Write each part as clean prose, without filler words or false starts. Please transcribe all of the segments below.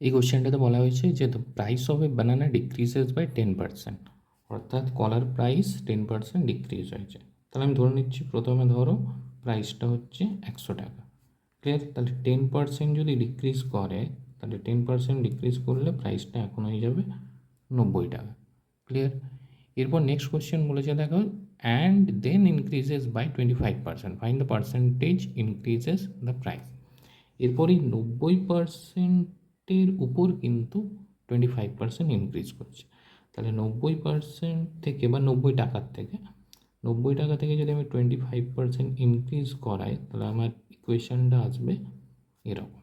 এই কোশ্চেনটাতে বলা হয়েছে যে the price of a banana decreases by 10%, অর্থাৎ কলার প্রাইস 10% ডিক্রিজ হয়েছে। তাহলে আমি ধরে নিচ্ছি, প্রথমে ধরো প্রাইসটা হচ্ছে 100 টাকা, ক্লিয়ার? তাহলে 10% যদি ডিক্রিজ করে, তাহলে 10% ডিক্রিজ করলে প্রাইসটা এখন হয়ে যাবে 90 টাকা, ক্লিয়ার? এরপর নেক্সট কোশ্চেন বলেছে দেখো, and then increases by 25%, find the percentage increases the price. এরপরই 90%-এর উপর কিন্তু 25% ইনক্রিজ করছে। তাহলে 90% থেকে বা 90 টাকার থেকে, 90 টাকা থেকে যদি আমি 25% ইনক্রিজ করাই, তাহলে আমার ইকুয়েশানটা আসবে এরকম,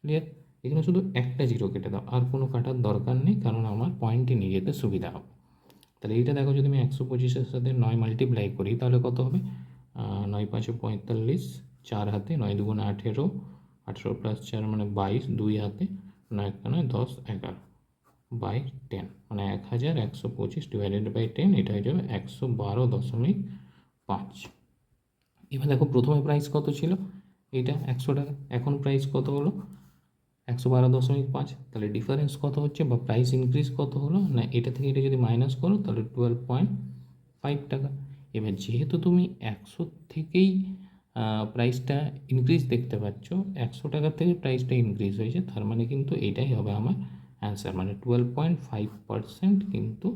ক্লিয়ার? এখানে শুধু একটা জিরো কেটে দাও, আর কোনো কাটার দরকার নেই, কারণ আমার পয়েন্টে নিয়ে যেতে সুবিধা হবে। তাহলে এইটা দেখো, যদি আমি 125-এর সাথে 9 মাল্টিপ্লাই করি, তাহলে কত হবে? 9 5 45, 4 হাতে 9 2 18, 18 প্লাস 4 মানে 22, 2 হাতে 9 9 10 11 বাই 10, মানে 1125 ডিভাইডেড বাই 10, এটা হয়ে যাবে 112.5। এবার দেখো প্রথমে প্রাইস কত ছিল, এইটা 100 টাকা, এখন প্রাইস কত হলো? 112.5। তাহলে ডিফারেন্স কত হচ্ছে বা প্রাইস ইনক্রিজ কত হলো না, এটা থেকে এটা যদি মাইনাস করো তাহলে 12.5 টাকা। এবার যেহেতু তুমি 100 থেকেই প্রাইসটা ইনক্রিজ দেখতে পাচ্ছ, 100 টাকার থেকে প্রাইসটা ইনক্রিজ হয়েছে, তার মানে কিন্তু এটাই হবে আমার অ্যান্সার, মানে 12.5% কিন্তু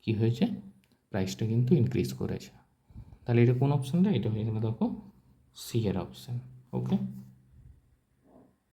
কী হয়েছে, প্রাইসটা কিন্তু ইনক্রিজ করেছে। তাহলে এটা কোন অপশানটা? এটা হয়ে গেল দেখো সি এর অপশান। ওকে।